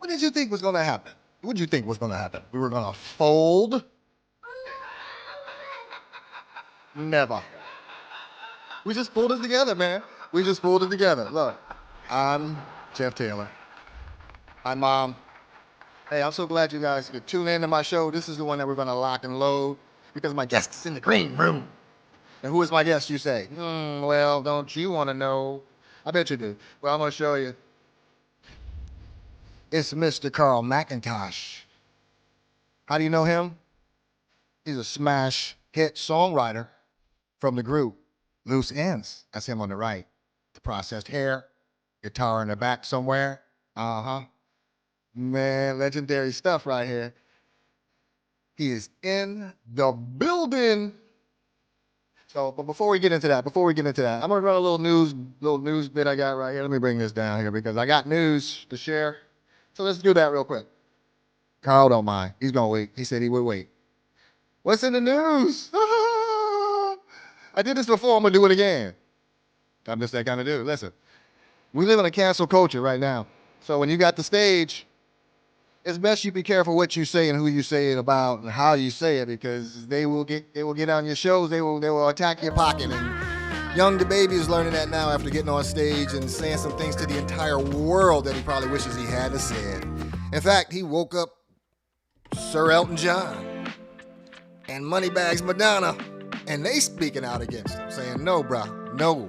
What did you think was going to happen? What did you think was going to happen? We were going to fold? Never. We just pulled it together, man. We just pulled it together. Look, I'm Jeff Taylor. Hi, Mom. Hey, I'm so glad you guys could tune in to my show. This is the one that we're going to lock and load because my guest is in the green room. And who is my guest, you say? Well, don't you want to know? I bet you do. Well, I'm going to show you. It's Mr. Carl McIntosh. How do you know him? He's a smash hit songwriter from the group Loose Ends. That's him on the right. The processed hair, guitar in the back somewhere. Uh-huh. Man, legendary stuff right here. He is in the building. So, but before we get into that, I'm gonna run a little news bit I got right here. Let me bring this down here because I got news to share. So let's do that real quick. Carl don't mind. He's gonna wait. He said he would wait. What's in the news? I did this before. I'm gonna do it again. I'm just that kind of dude. Listen, we live in a cancel culture right now. So when you got the stage, it's best you be careful what you say and who you say it about and how you say it because they will get on your shows. They will attack your pocket. And young DaBaby is learning that now after getting on stage and saying some things to the entire world that he probably wishes he hadn't said. In fact, he woke up Sir Elton John and Moneybags Madonna, and they speaking out against him, saying, "No, bruh, no.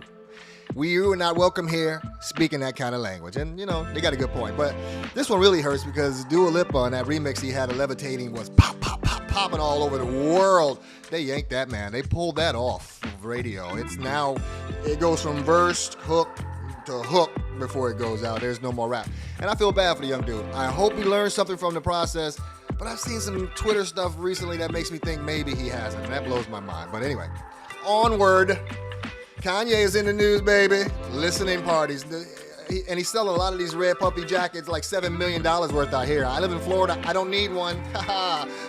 You are not welcome here speaking that kind of language." And, you know, they got a good point. But this one really hurts because Dua Lipa on that remix he had of Levitating was pop, pop, pop, popping all over the world. They yanked that, man. They pulled that off of radio. It's now, it goes from verse, hook, to hook before it goes out. There's no more rap. And I feel bad for the young dude. I hope he learned something from the process. But I've seen some Twitter stuff recently that makes me think maybe he hasn't. And that blows my mind. But anyway, onward. Kanye is in the news, baby. Listening parties. And he's selling a lot of these red puppy jackets, like $7 million worth out here. I live in Florida. I don't need one.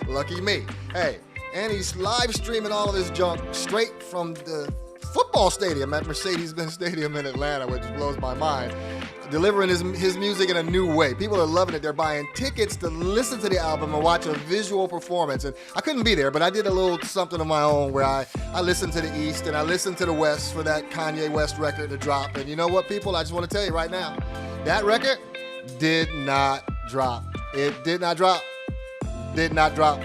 Lucky me. Hey, and he's live streaming all of this junk straight from the football stadium at Mercedes-Benz Stadium in Atlanta, which blows my mind. Delivering his music in a new way. People are loving it. They're buying tickets to listen to the album and watch a visual performance. And I couldn't be there, but I did a little something of my own where I listened to the East and I listened to the West for that Kanye West record to drop. And you know what, people? I just want to tell you right now, that record did not drop. It did not drop. Did not drop.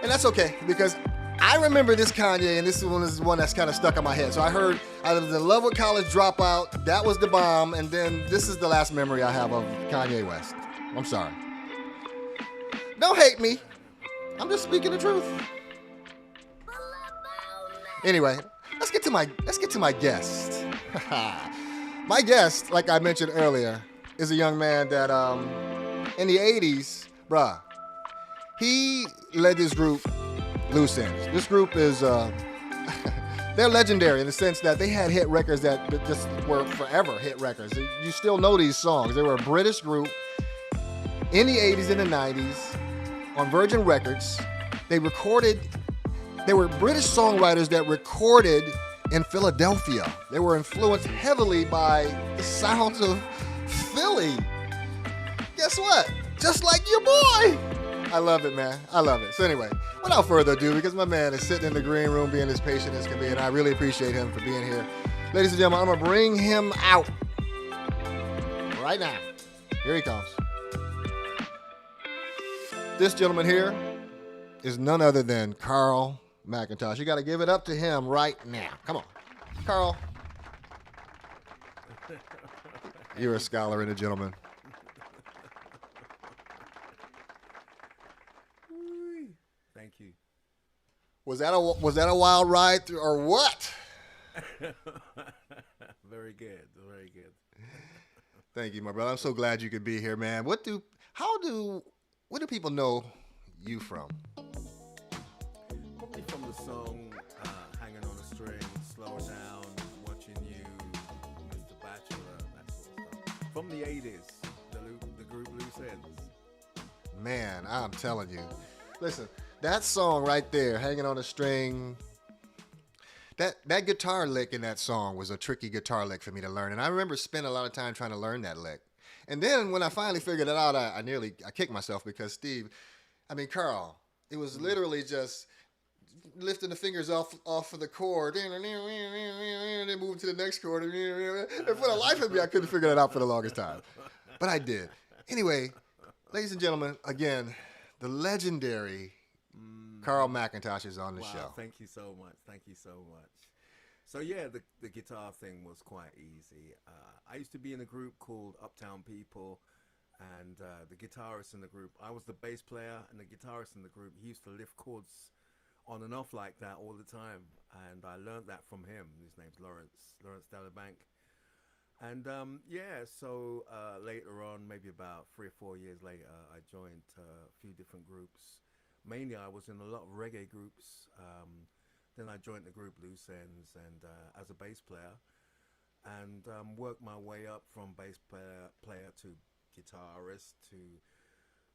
And that's okay because I remember this Kanye, and this one is one that's kind of stuck in my head. So I heard out of the Love with College Dropout, that was the bomb, and then this is the last memory I have of Kanye West. I'm sorry. Don't hate me. I'm just speaking the truth. Anyway, let's get to my guest. My guest, like I mentioned earlier, is a young man that in the 80s, bruh, he led this group Loose Ends. This group is, they're legendary in the sense that they had hit records that just were forever hit records. You still know these songs. They were a British group in the 80s and the 90s on Virgin Records. They were British songwriters that recorded in Philadelphia. They were influenced heavily by the sounds of Philly. Guess what? Just like your boy. I love it, man. I love it. So anyway, without further ado, because my man is sitting in the green room being as patient as can be, and I really appreciate him for being here. Ladies and gentlemen, I'm going to bring him out right now. Here he comes. This gentleman here is none other than Carl McIntosh. You got to give it up to him right now. Come on. Carl. You're a scholar and a gentleman. Thank you. Was that a wild ride through, or what? Very good. Very good. Thank you, my brother. I'm so glad you could be here, man. What do people know you from? Probably from the song Hanging on a String, Slow Down, Watching You, Mr. Bachelor, that sort of stuff. From the 80s, the group Loose Ends. Man, I'm telling you. Listen, that song right there, Hanging on a String, that guitar lick in that song was a tricky guitar lick for me to learn. And I remember spending a lot of time trying to learn that lick. And then when I finally figured it out, I kicked myself because Carl, it was literally just lifting the fingers off of the chord, and then moving to the next chord. And for the life of me, I couldn't figure that out for the longest time. But I did. Anyway, ladies and gentlemen, again, the legendary Carl McIntosh is on the show. Thank you so much. Thank you so much. So yeah, the guitar thing was quite easy. I used to be in a group called Uptown People, and the guitarist in the group, I was the bass player, and the guitarist in the group, he used to lift chords on and off like that all the time, and I learned that from him. His name's Lawrence Delabank. And so later on, maybe about 3 or 4 years later, I joined a few different groups. Mainly I was in a lot of reggae groups. Then I joined the group Loose Ends and as a bass player, and worked my way up from bass player to guitarist to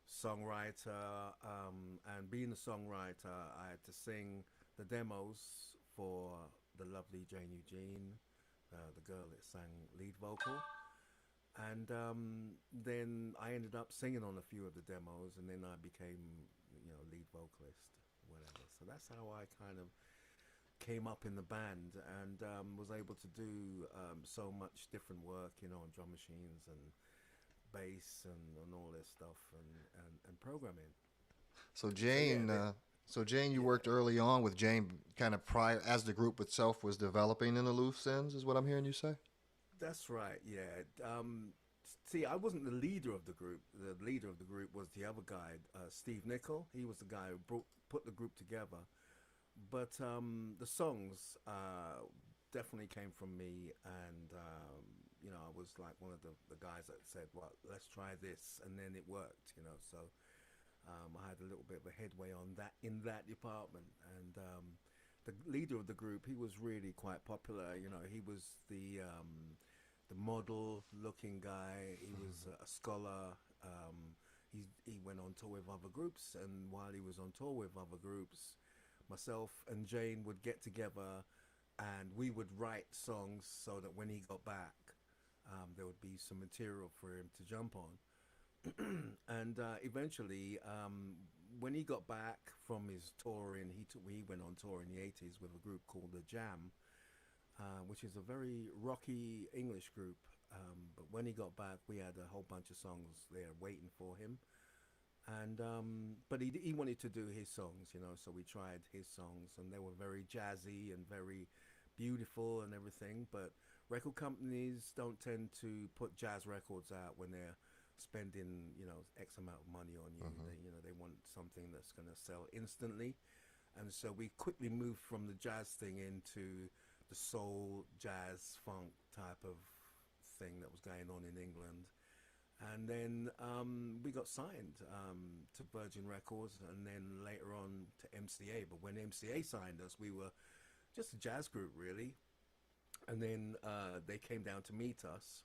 songwriter, and being a songwriter, I had to sing the demos for the lovely Jane Eugene, the girl that sang lead vocal, and then I ended up singing on a few of the demos, and then I became, lead vocalist, whatever. So that's how I kind of came up in the band, and was able to do so much different work, on drum machines and bass and all this stuff, and programming. So Jane, you worked early on with Jane, kind of prior as the group itself was developing in the Loose Ends, is what I'm hearing you say? That's right, yeah. See, I wasn't the leader of the group. The leader of the group was the other guy, Steve Nicol. He was the guy who put the group together. But the songs definitely came from me, and I was like one of the guys that said, well, let's try this, and then it worked, so I had a little bit of a headway on that, in that department. And the leader of the group, he was really quite popular. He was the model looking guy. He was a scholar. He went on tour with other groups, and while he was on tour with other groups, myself and Jane would get together, and we would write songs so that when he got back, there would be some material for him to jump on. And eventually, when he got back from his touring, he went on tour in the 80s with a group called The Jam, which is a very rocky English group. But when he got back, we had a whole bunch of songs there waiting for him. And but he wanted to do his songs, so we tried his songs, and they were very jazzy and very beautiful and everything. But record companies don't tend to put jazz records out when they're spending, X amount of money on you. They want something that's going to sell instantly. And so we quickly moved from the jazz thing into the soul, jazz, funk type of thing that was going on in England. And then we got signed to Virgin Records, and then later on to MCA. But when MCA signed us, we were just a jazz group, really. And then they came down to meet us.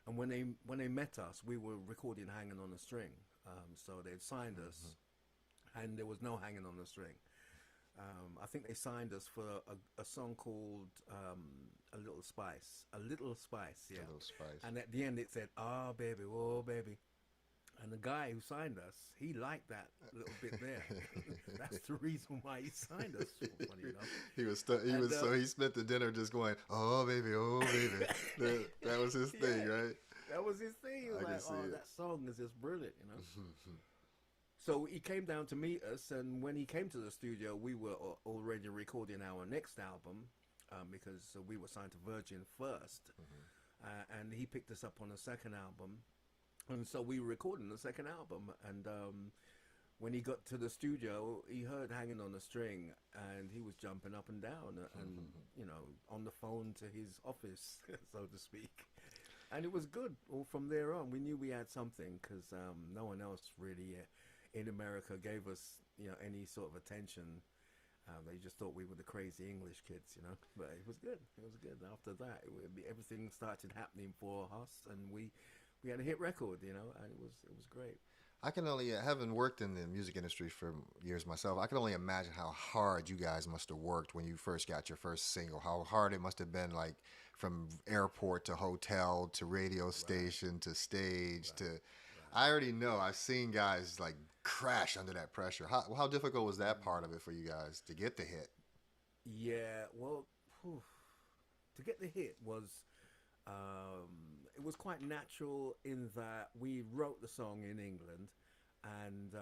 And when they met us, we were recording Hanging on a String. So they'd signed us, and there was no hanging on a string. I think they signed us for a song called A Little Spice. A Little Spice, yeah. A Little Spice. And at the end it said, "Ah, baby, oh, baby." And the guy who signed us, he liked that little bit there. That's the reason why he signed us, funny enough. So he spent the dinner just going, "Oh, baby, oh, baby." that was his thing, right? That was his thing. He was like, "Oh, that song is just brilliant," So he came down to meet us, and when he came to the studio, we were already recording our next album, because we were signed to Virgin first, and he picked us up on the second album, and so we were recording the second album. And when he got to the studio, he heard Hanging on a String, and he was jumping up and down, and on the phone to his office, so to speak. And it was good. All from there on, we knew we had something, because no one else really in America gave us, any sort of attention. They just thought we were the crazy English kids, But it was good. It was good. After that, everything started happening for us, and we had a hit record, and it was great. I can only, having worked in the music industry for years myself, I can only imagine how hard you guys must have worked when you first got your first single. How hard it must have been, like from airport to hotel to radio Right, station to stage right, to. right. I already know. I've seen guys like crash under that pressure. How difficult was that part of Mm. it for you guys to get the hit? Yeah, well, phew, to get the hit was it was quite natural in that we wrote the song in England, and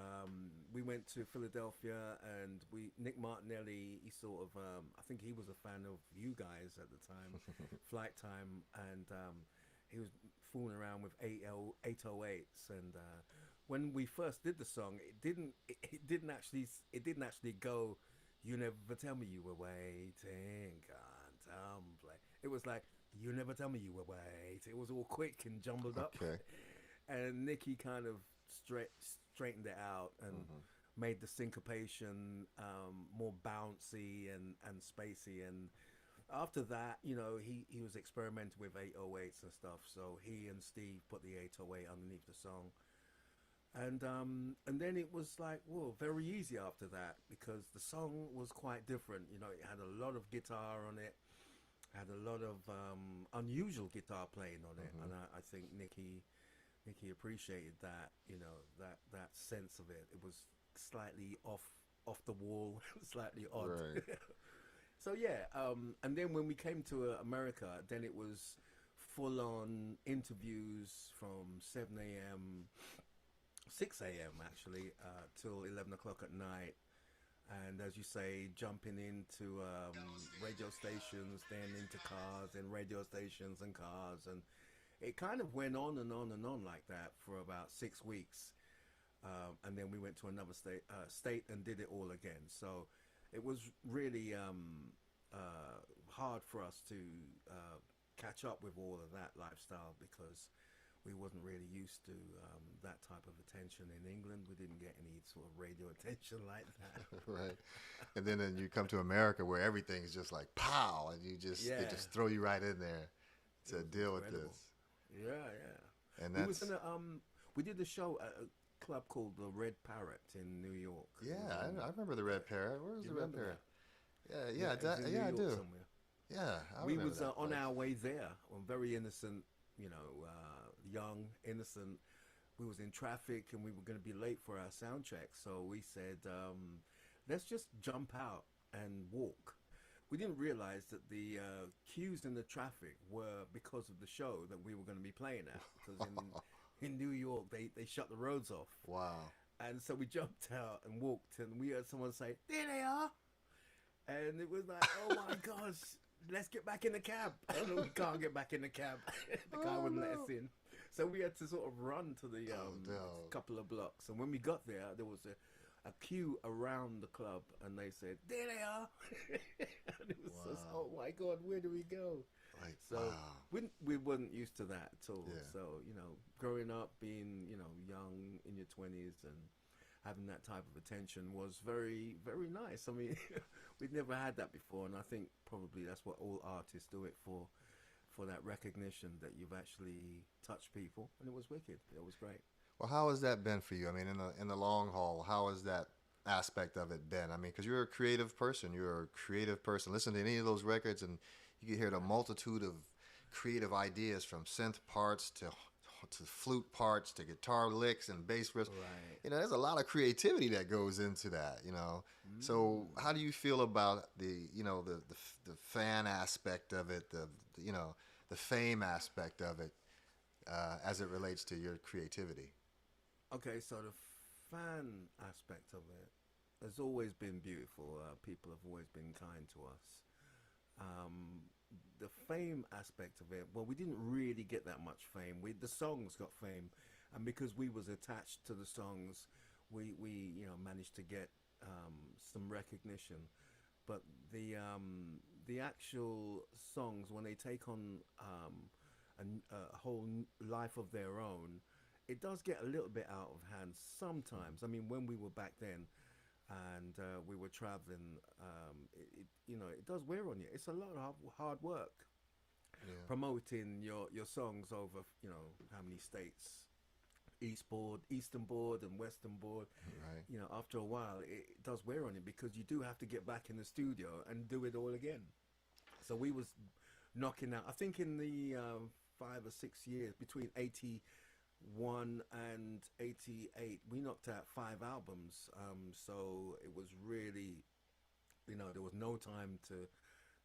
we went to Philadelphia, and we Nick Martinelli. He sort of I think he was a fan of you guys at the time, Flight Time, and he was fooling around with 808s, and when we first did the song, it didn't actually go. You never tell me you were waiting on play. It was like you never tell me you were waiting. It was all quick and jumbled up, Okay. and Nicky kind of straightened it out and Hmm. made the syncopation more bouncy and spacey. And after that, he was experimenting with 808s and stuff. So he and Steve put the 808 underneath the song, and then it was like, whoa, very easy after that because the song was quite different. It had a lot of guitar on it, had a lot of unusual guitar playing on it, Hmm. and I think Nikki appreciated that. That sense of it. It was slightly off the wall, slightly odd. Right. So yeah, and then when we came to America, then it was full on interviews from 7 a.m., 6 a.m. actually, till 11 o'clock at night. And as you say, jumping into radio stations, then into cars, and radio stations and cars, and it kind of went on and on and on like that for about 6 weeks. And then we went to another state and did it all again. So it was really hard for us to uh, catch up with all of that lifestyle because we wasn't really used to that type of attention in England. We didn't get any sort of radio attention like that. Right. And then you come to America where everything's just like pow, and you just they Yeah, just throw you right in there it to was deal with incredible. this. Yeah, yeah. And We was in that's we did a show at a club called the Red Parrot in New York. It was yeah, in I remember the Red Parrot. Where's You the Red remember Parrot? that? Yeah, Yeah, yeah, it was in New yeah, I York do. somewhere. Yeah, I We remember was that on place. our way there, very innocent, young, innocent. We was in traffic and we were going to be late for our sound check, so we said, let's just jump out and walk. We didn't realize that the queues in the traffic were because of the show that we were going to be playing at. Because in New York, they shut the roads off. Wow. And so we jumped out and walked, and we heard someone say, "There they are!" And it was like, "Oh my gosh, let's get back in the cab!" And we can't get back in the cab. The guy Oh wouldn't let us no. in, so we had to sort of run to the Oh no. couple of blocks. And when we got there, there was a queue around the club, and they said, "There they are!" And it was just, Wow. "Oh my god, where do we go?" Like So wow. we weren't used to that at all. Yeah. So growing up, being young in your 20s and having that type of attention was very very nice. I mean, we'd never had that before, and I think probably that's what all artists do it for that recognition that you've actually touched people, and it was wicked. It was great. Well, how has that been for you? I mean, in the long haul, how has that aspect of it been? I mean, because you're a creative person. You're a creative person. Listen to any of those records, and you can hear the Right, multitude of creative ideas from synth parts to flute parts to guitar licks and bass riffs. right. There's a lot of creativity that goes into that. So Mm. how do you feel about the fan aspect of it, the fame aspect of it, as it relates to your creativity? Okay, so the fan aspect of it has always been beautiful. People have always been kind to us. Um, the fame aspect of it, well, we didn't really get that much fame. The songs got fame, and because we was attached to the songs, we managed to get some recognition. But the actual songs, when they take on a whole life of their own, it does get a little bit out of hand sometimes. I mean, when we were back then, and we were traveling, it does wear on you. It's a lot of hard work Yeah. promoting your songs over how many states Eastern board and Western board. Right. You know, after a while, it does wear on you because you do have to get back in the studio and do it all again. So we was knocking out. I think in the 5 or 6 years between 81 and 88, we knocked out 5 albums. So it was really, there was no time to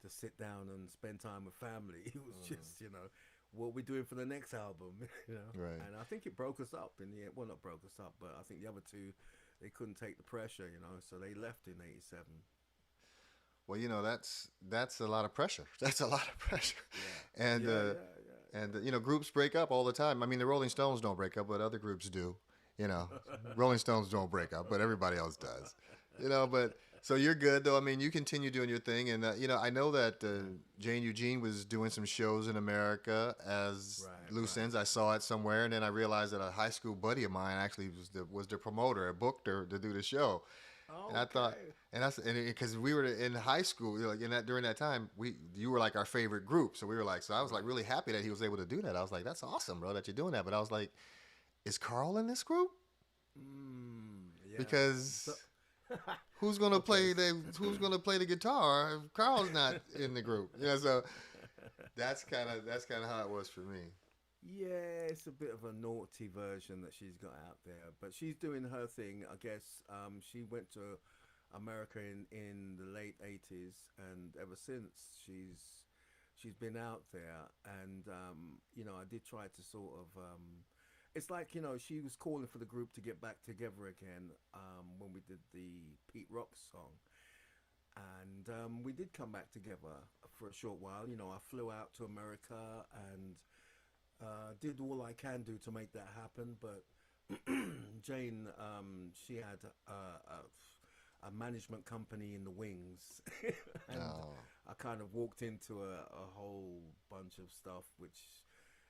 sit down and spend time with family. It was just, what we doing for the next album, Right. And I think it broke us up in the end. Well, not broke us up, but I think the other two, they couldn't take the pressure, so they left in '87. Well, that's a lot of pressure. That's a lot of pressure, Yeah, and yeah, yeah, groups break up all the time. I mean, the Rolling Stones don't break up, but other groups do. You know, Rolling Stones don't break up, but everybody else does. But so you're good though. I mean, you continue doing your thing, and I know that Jane Eugene was doing some shows in America as Right, loose right. ends. I saw it somewhere, and then I realized that a high school buddy of mine actually was the promoter, booked her to do the show. And I thought, Okay. and that's and because we were in high school, like in that during that time, you were like our favorite group, so we were like, so I was like Right. really happy that he was able to do that. I was like, that's awesome, bro, that you're doing that. But I was like, is Carl in this group? Yeah. So, Because okay. who's gonna play the guitar if Carl's not in the group? So that's kind of how it was for me. Yeah, it's a bit of a naughty version that she's got out there, but she's doing her thing. I guess she went to America in the late '80s, and ever since she's been out there. And I did try to sort of. It's like she was calling for the group to get back together again when we did the Pete Rock song, and we did come back together for a short while. I flew out to America and did all I can do to make that happen. But Jane, she had a management company in the wings, and No. I kind of walked into a whole bunch of stuff, which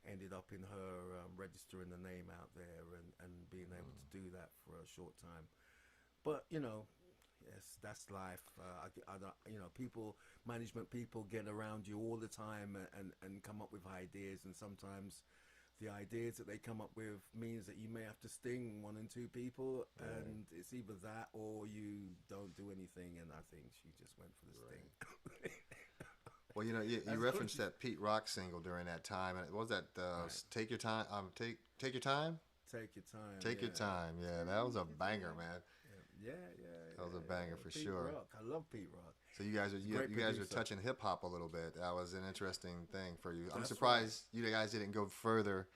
ended up in her registering the name out there and being able to do that for a short time. But yes, that's life. I don't, people, management people get around you all the time and come up with ideas, and sometimes the ideas that they come up with means that you may have to sting one and two people, Right. and it's either that or you don't do anything. And I think she just went for the Right. sting. Well, you That's good. referenced that Pete Rock single during that time, and what was that Right. "Take Your Time"? Take your time. Take your time. Take your Yeah. time. Yeah, that was Take a your banger, time. man. Yeah, yeah, yeah, That was a yeah, banger yeah. for Pete sure. Rock. I love Pete Rock. So you guys are He's a great you guys are producer. touching hip hop a little bit. That was an interesting thing for you. I'm That's right. surprised you guys didn't go further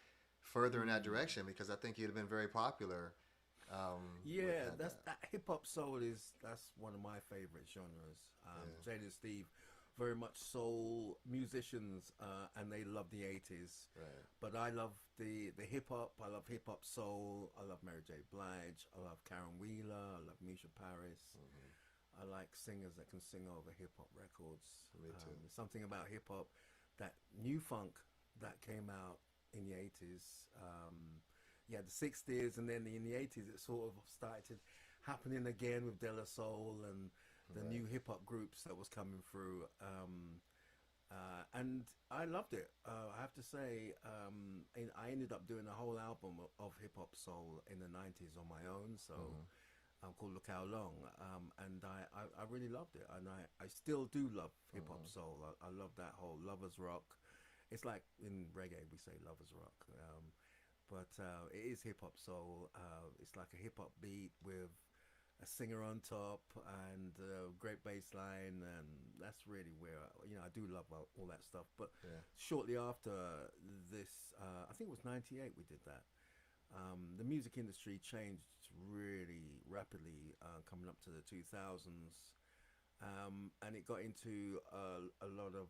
in that direction because I think you'd have been very popular with Yeah, that. that hip hop soul that's one of my favorite genres. Yeah. Jade and Steve, very much soul musicians, and they love the '80s. Right. But I love the hip hop. I love hip hop soul. I love Mary J. Blige. I love Karen Wheeler. I love Misha Paris. I like singers that can sing over hip hop records. Me too. There's something about hip hop, that new funk that came out in the '80s. Yeah, the '60s, and then in the '80s, it sort of started happening again with De La Soul and the Right. new hip hop groups that was coming through. And I loved it. I have to say, and I ended up doing a whole album of hip hop soul in the '90s on my own. So called Look How Long, and I really loved it, and I still do love hip hop soul. I love that whole lovers rock. It's like in reggae we say lovers rock, but it is hip hop soul. It's like a hip hop beat with a singer on top and a great bass line, and that's really where I do love all that stuff. But Yeah. shortly after this, I think it was '98 we did that. The music industry changed really rapidly coming up to the 2000s, and it got into a lot of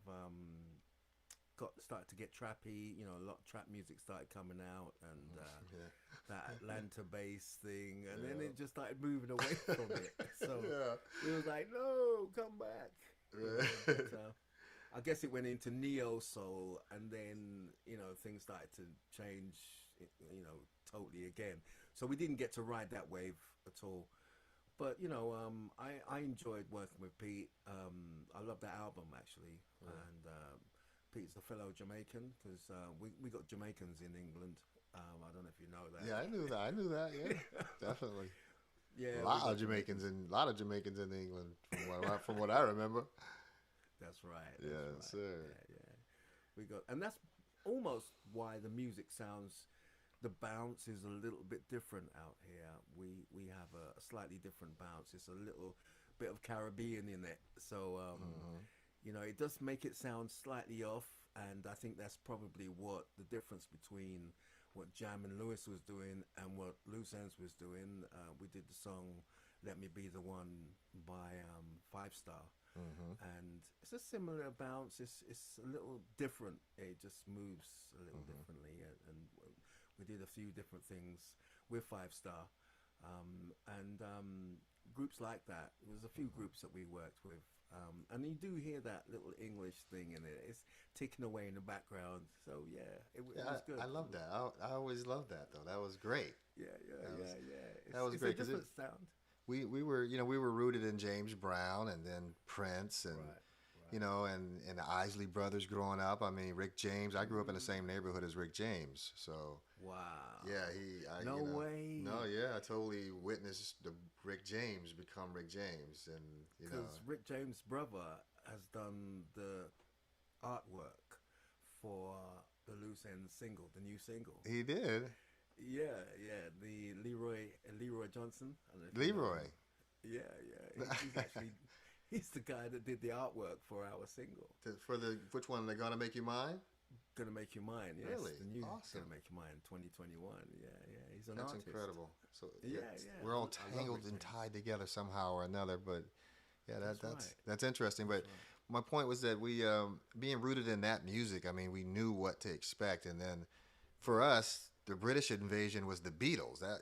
got started to get trappy. A lot of trap music started coming out, and Yeah. that Atlanta bass thing, and then Yeah. it just started moving away from it. So Yeah. we was like, no, come back. Right. But I guess it went into neo soul, and then things started to change, totally again. So we didn't get to ride that wave at all. But I enjoyed working with Pete. I love that album actually, and Pete's a fellow Jamaican because we got Jamaicans in England, I don't know if you know that. Yeah, I knew that. I knew that. Yeah, definitely. Yeah, A we lot got of Jamaicans in a lot of Jamaicans in England, from what I remember. That's right. That's Yes, right. sir. Yeah, yeah. We got, and that's almost why the music sounds. The bounce is a little bit different out here. We have a slightly different bounce. It's a little bit of Caribbean in it, so Hmm. it does make it sound slightly off. And I think that's probably what the difference between what Jam and Lewis was doing and what Loose Ends was doing. We did the song "Let Me Be the One" by Five Star, Hmm. and it's a similar bounce. It's a little different. It just moves a little Hmm. differently, and we did a few different things with Five Star, and groups like that. There was a few groups that we worked with, and you do hear that little English thing in it. It's ticking away in the background. So yeah, it Yeah, was good. I love that. I always loved that though. That was great. Yeah, yeah, That was yeah, yeah. that was It's a great because different sound. we were we were rooted in James Brown and then Prince and Right, right. and the Isley Brothers growing up. I mean Rick James. I grew up in the Mm. same neighborhood as Rick James, so yeah, Wow. he I No way. no, yeah, I totally witnessed the Rick James become Rick James, and Because Rick James' brother has done the artwork for the Loose End single, the new single. he did. Yeah, yeah. The Leroy Johnson. I don't know if you know him. Leroy. Yeah, yeah. He's actually he's the guy that did the artwork for our single. For the which one? They're gonna make you mine. Gonna Make You Mine. Yes, Really the new awesome. Gonna Make You Mine 2021. Yeah, yeah. He's an That's artist. incredible. So Yeah, it's, yeah. we're all I love tangled Rick and James. tied together somehow or another. But yeah, That's right. that's interesting. That's But right. my point was that we, being rooted in that music, I mean, we knew what to expect. And then for us, the British invasion was the Beatles. That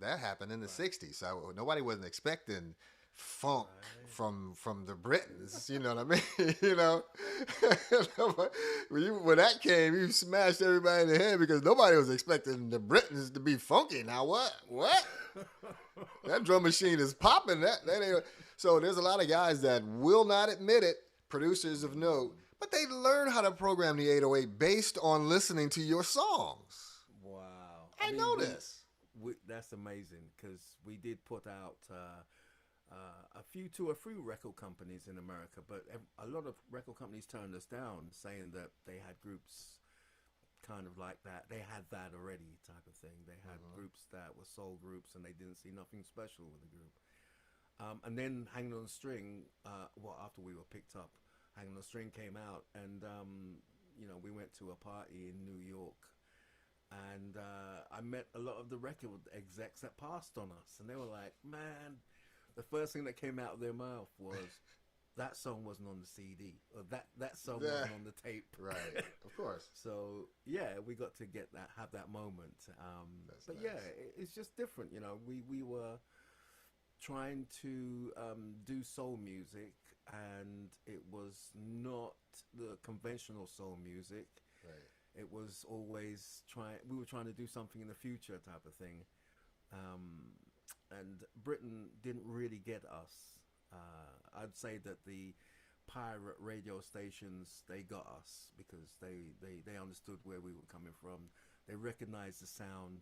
that happened in the Right. '60s. So nobody wasn't expecting funk Right. from the Britons. You know what I mean? When that came, you smashed everybody in the head because nobody was expecting the Britons to be funky. Now what? What? That drum machine is popping. That ain't. So there's a lot of guys that will not admit it, producers of note, Mm. but they learn how to program the 808 based on listening to your songs. Wow. I I mean, know this. that's amazing because we did put out a few, two or three record companies in America, but a lot of record companies turned us down, saying that they had groups kind of like that. They had that already, type of thing. They had Hmm. groups that were soul groups, and they didn't see nothing special with the group. And then Hanging on a String, well, after we were picked up, Hanging on a String came out, and we went to a party in New York, and I met a lot of the record execs that passed on us, and they were like, "Man," the first thing that came out of their mouth was, "That song wasn't on the CD, or that song Yeah. wasn't on the tape." Right. Of course. So yeah, we got to have that moment. That's But yeah, nice. it's just different. We were trying to do soul music, and it was not the conventional soul music. Right. It was always trying. We were trying to do something in the future, type of thing. Um, and Britain didn't really get us. I'd say that the pirate radio stations, they got us because they understood where we were coming from. They recognized the sound,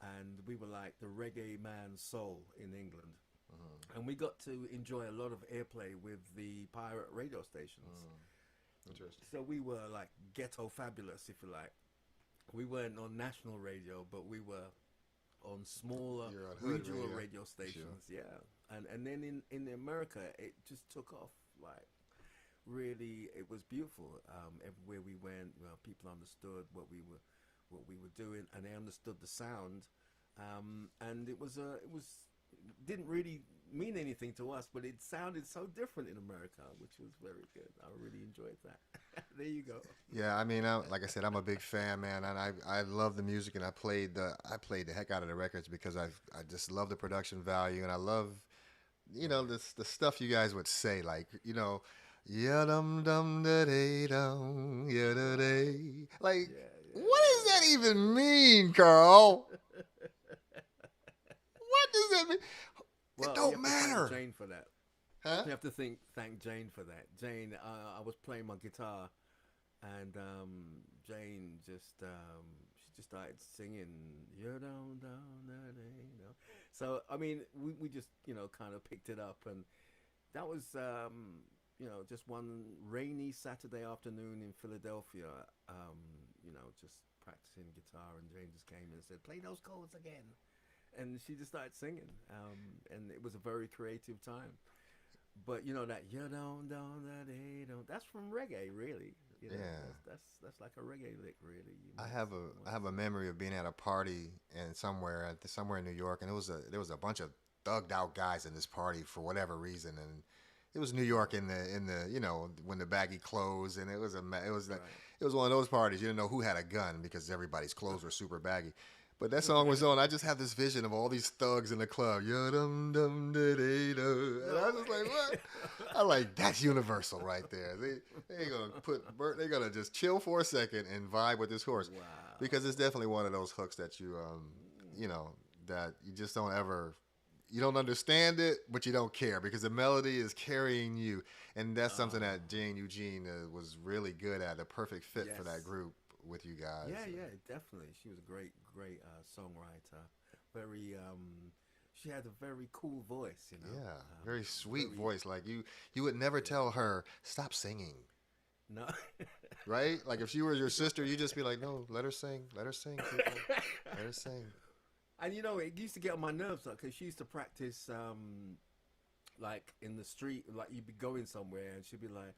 and we were like the reggae man soul in England. Hmm. And we got to enjoy a lot of airplay with the pirate radio stations. Hmm. Interesting. So we were like ghetto fabulous, if you like. We weren't on national radio, but we were on smaller You're on hood regional radio. radio Sure. stations. Yeah, and then in America, it just took off. Like really, it was beautiful. Everywhere we went, people understood what we were doing, and they understood the sound. And it was didn't really mean anything to us, but it sounded so different in America, which was very good. I really enjoyed that. There you go. Yeah, I mean, like I said, I'm a big fan, man, and I love the music, and I played the heck out of the records because I just love the production value, and I love Right. the stuff you guys would say, like yeah dum dum da day dum yeah da Wow. day. Like, Yeah, what yeah, does that even mean, Carl? yeah. What does that mean? It Well, you don't have to thank matter, Jane for that. huh? You have to thank Jane for that. Jane, I was playing my guitar, and Jane just she just started singing, you down, down, that you know. So I mean, we just kind of picked it up, and that was just one rainy Saturday afternoon in Philadelphia. Just practicing guitar, and Jane just came and said, "Play those chords again," and she just started singing, and it was a very creative time. But that you don't that they don't, that's from reggae, really. Yeah. That's like a reggae lick, really. I have a memory of being at a party and somewhere in New York, and there was a bunch of thugged out guys in this party for whatever reason, and it was New York in the when the baggy clothes, and Right. it was one of those parties you didn't know who had a gun because everybody's clothes were super baggy. But that song was on. I just have this vision of all these thugs in the club. Dum dum da da da. And I was just like, what? I like that's universal right there. They ain't gonna they're gonna just chill for a second and vibe with this horse, Wow. because it's definitely one of those hooks that you know that you just don't ever. You don't understand it, but you don't care because the melody is carrying you, and that's something that Jane Eugene was really good at. A perfect fit for that Yes. group with you guys. Yeah, definitely. She was a great songwriter. Very, she had a very cool voice. Yeah, very sweet Very, voice. Like you would never tell her stop singing, no. right? Like if she were your sister, you'd just be like, no, let her sing, people, let her sing. And it used to get on my nerves, like, because she used to practice, like in the street, like you'd be going somewhere, and she'd be like,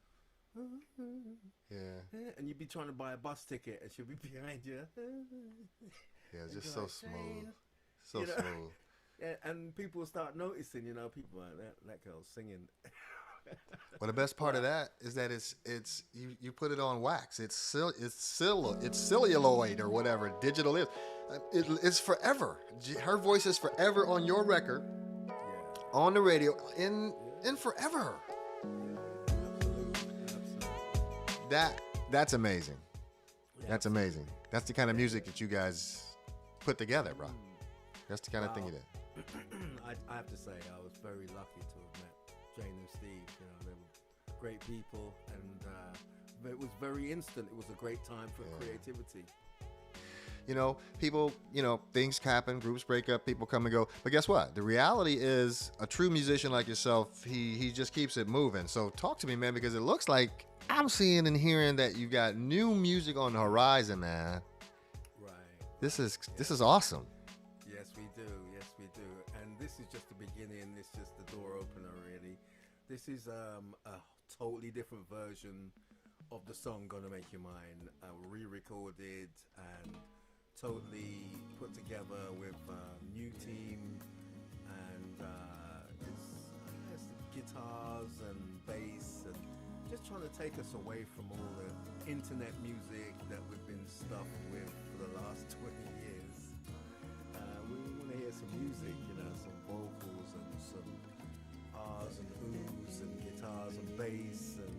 Yeah, and you'd be trying to buy a bus ticket, and she'd be behind you. yeah, And just you're so like, smooth, "Jane," so you know? smooth. And people start noticing, people like that girl's singing. Well, the best part of Wow. that is that it's you put it on wax. It's celluloid or whatever digital is. It's forever. Her voice is forever on your record, Yeah, on the radio, in yeah, forever. yeah. Absolutely, absolutely. That's amazing. Yeah, That's absolutely. amazing. That's the kind of music that you guys put together, bro. Mm. That's the kind of thing you Wow. did. I have to say, I was very lucky to have met Jane and Steve. They were great people, and it was very instant. It was a great time for Yeah. creativity. People, things happen, groups break up, people come and go. But guess what? The reality is a true musician like yourself, he just keeps it moving. So talk to me, man, because it looks like I'm seeing and hearing that you got new music on the horizon, man. Right. This Right. is Yeah. this is awesome. Yes, we do. Yes, we do. And this is just the beginning. This is just the door opener, really. This is a totally different version of the song "Gonna Make You Mine," re-recorded and totally put together with a new team, and it's guitars and bass, and just trying to take us away from all the internet music that we've been stuffed with for the last 20 years. We want to hear some music, some vocals and some ahs and oohs and guitars and bass and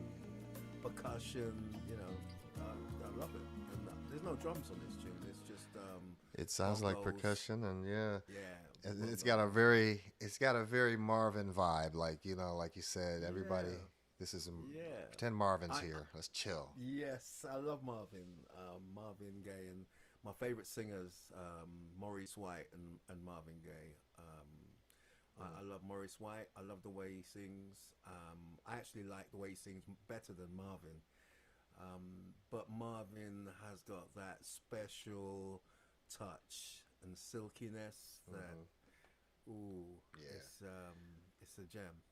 percussion. I love it. And there's no drums on this tune. It's just It sounds like bongos. percussion, and yeah, Yeah, it's bongos. got a very Marvin vibe. Like you said, everybody. Yeah, This is yeah. pretend Marvin's I here. Let's chill. Yes, I love Marvin Gaye, and my favorite singers, Maurice White and Marvin Gaye. I love Maurice White. I love the way he sings. I actually like the way he sings better than Marvin. But Marvin has got that special touch and silkiness that, ooh, Yeah. it's a gem.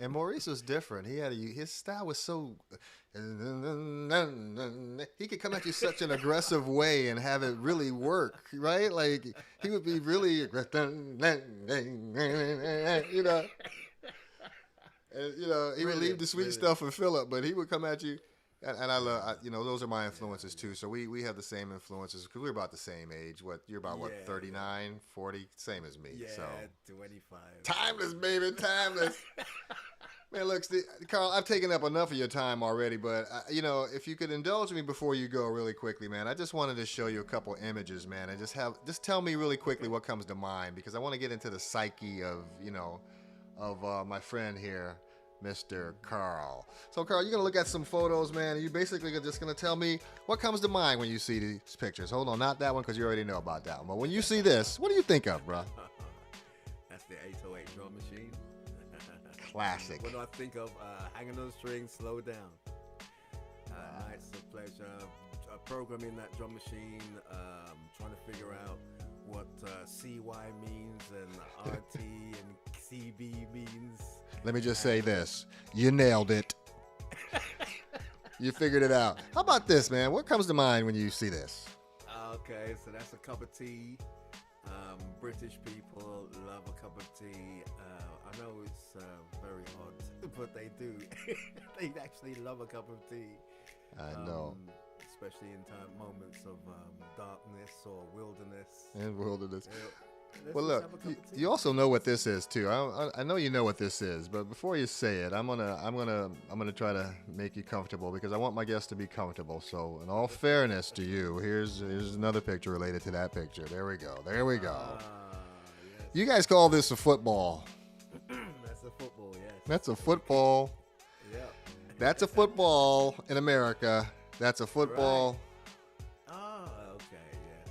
And Maurice was different. His style was so. He could come at you such an aggressive way and have it really work, right? Like he would be really aggressive, you know. And, he would leave Brilliant, the sweet brilliant. stuff for Philip, but he would come at you. And those are my influences too. So we have the same influences because we're about the same age. You're about Yeah, 39, 40, same as me. yeah, So 25. timeless, baby, timeless. Man, look, Carl, I've taken up enough of your time already, but if you could indulge me before you go, really quickly, man, I just wanted to show you a couple images, man, and just tell me really quickly what comes to mind because I want to get into the psyche of my friend here. Mr. Carl. So, Carl, you're going to look at some photos, man, and you basically are just going to tell me what comes to mind when you see these pictures. Hold on, not that one because you already know about that one. But when you see this, what do you think of, bro? That's the 808 drum machine. Classic. When I think of hanging on the string, slow down. Nights of pleasure, programming that drum machine, trying to figure out what CY means and RT and CB means. Let me just say this. You nailed it. You figured it out. How about this, man? What comes to mind when you see this? Okay, so that's a cup of tea. British people love a cup of tea. I know it's very odd, but they do. They actually love a cup of tea. I know. Especially in moments of darkness or wilderness. And wilderness. Yeah. Well, look, you also know what this is too. I know you know what this is, but before you say it, I'm gonna try to make you comfortable because I want my guests to be comfortable. So, in all fairness to you, here's another picture related to that picture. There we go. Yes. You guys call this a football? That's a football, yes. That's a football. Yeah. That's a football in America. That's a football. Right. Okay,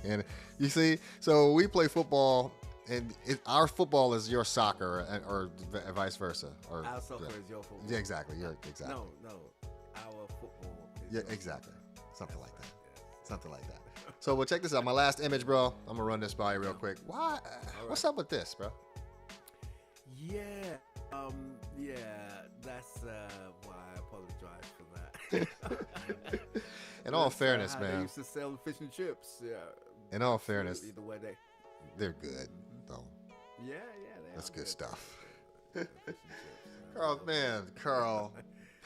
yeah. And you see, so we play football, and our football is your soccer, or vice versa. Or Our soccer is your football. Yeah, exactly. Exactly. No, our football. Yeah, exactly. Something like that. Something like that. So, well, check this out. My last image, bro. I'm gonna run this by you real quick. Why? Right. What's up with this, bro? Yeah. Yeah. That's why I apologize for that. In all That's, fairness, how man. They used to sell fish and chips. Yeah. In all fairness, Either way, they're good, though. Yeah. That's are good stuff. Fish and chips, Carl, man, Carl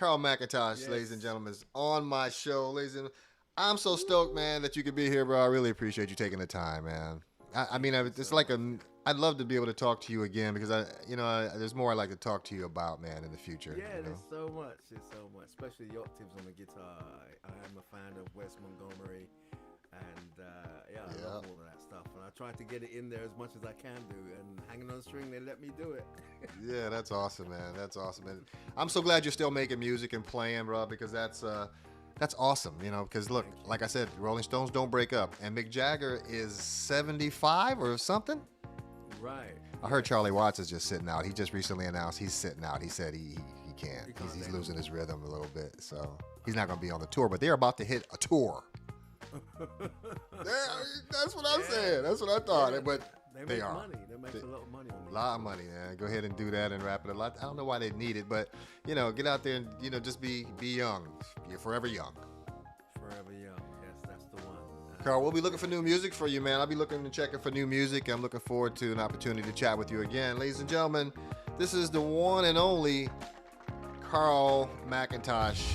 McIntosh, Yes. ladies and gentlemen, is on my show, ladies and. I'm so stoked, man, that you could be here, bro. I really appreciate you taking the time, man. I mean, it's like I'd love to be able to talk to you again because there's more I'd like to talk to you about, man, in the future. Yeah, you know? there's so much. Especially the octaves on the guitar. I am a fan of Wes Montgomery, and I love all of that stuff. And I try to get it in there as much as I can do. And hanging on the string, they let me do it. Yeah, that's awesome, man. That's awesome, and I'm so glad you're still making music and playing, bro, because that's awesome, because look, like I said, Rolling Stones don't break up, and Mick Jagger is 75 or something. Right. I heard Charlie Watts is just sitting out. He just recently announced he's sitting out. He said he can't. He's losing his rhythm a little bit, so he's not going to be on the tour. But they're about to hit a tour. That's what I'm saying. That's what I thought. Yeah, but they are. Money. They make a lot of money on A lot of money, man. Go ahead and do that and wrap it up. I don't know why they need it, but get out there and just be young. You're forever young. Forever young. Yes, that's the one. Carl, we'll be looking for new music for you, man. I'll be looking and checking for new music. I'm looking forward to an opportunity to chat with you again. Ladies and gentlemen, this is the one and only Carl McIntosh,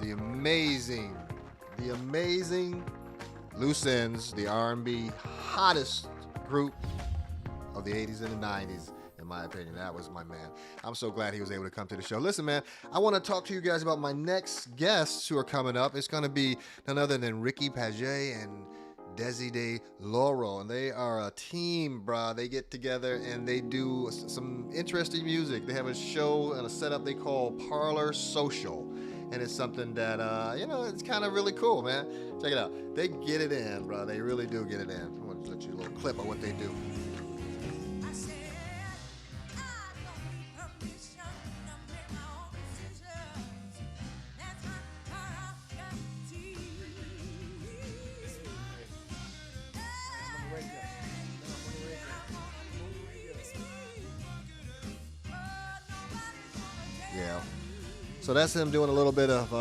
the amazing Loose Ends, the R&B hottest group of the 80s and the 90s. In my opinion, that was my man. I'm so glad he was able to come to the show. Listen, man, I want to talk to you guys about my next guests who are coming up. It's going to be none other than Ricky Paget and Desi De Laurel, and they are a team, bruh. They get together and they do some interesting music. They have a show and a setup they call Parlor Social, and it's something that it's kind of really cool, man. Check it out. They get it in, bruh. They really do get it in. I want to let you a little clip of what they do. Yeah. So that's him doing a little bit of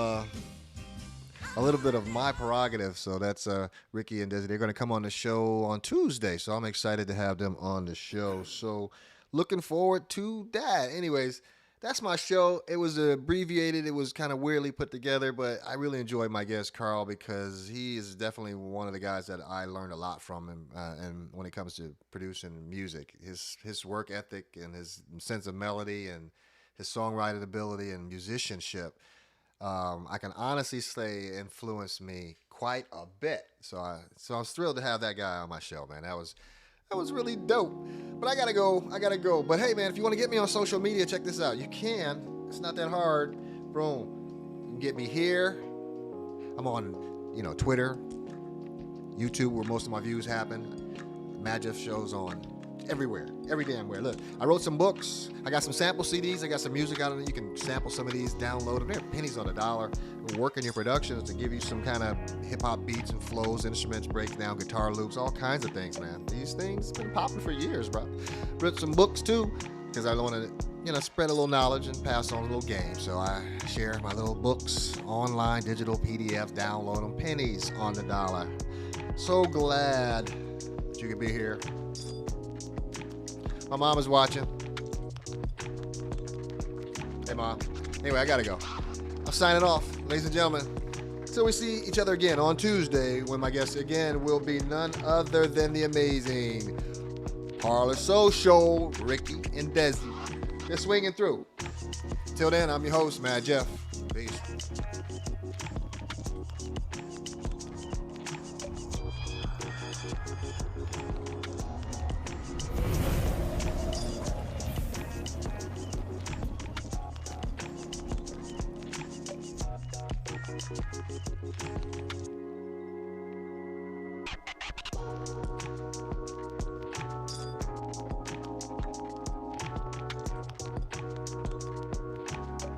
my prerogative. So that's Ricky and Desi. They're going to come on the show on Tuesday. So I'm excited to have them on the show. So looking forward to that. Anyways, that's my show. It was abbreviated. It was kind of weirdly put together, but I really enjoyed my guest, Carl, because he is definitely one of the guys that I learned a lot from. And when it comes to producing music, his work ethic and his sense of melody and his songwriting ability and musicianship, I can honestly say influenced me quite a bit. So I was thrilled to have that guy on my show, man. That was really dope. But I gotta go. But hey, man, if you want to get me on social media, check this out. You can It's not that hard. Boom. You can get me here. I'm on, Twitter, YouTube, where most of my views happen. Madjef shows on everywhere, every damn where. Look, I wrote some books. I got some sample CDs. I got some music out of it. You can sample some of these, download them. They're pennies on the dollar. Work in your productions to give you some kind of hip-hop beats and flows, instruments, breakdown, guitar loops, all kinds of things, man. These things been popping for years, bro. Wrote some books, too, because I want to, spread a little knowledge and pass on a little game. So I share my little books online, digital PDF, download them, pennies on the dollar. So glad that you could be here. My mom is watching. Hey, Mom. Anyway, I got to go. I'm signing off, ladies and gentlemen. Till we see each other again on Tuesday, when my guest again will be none other than the amazing Parlor Social, Ricky and Desi. They're swinging through. Till then, I'm your host, Madjef. Peace.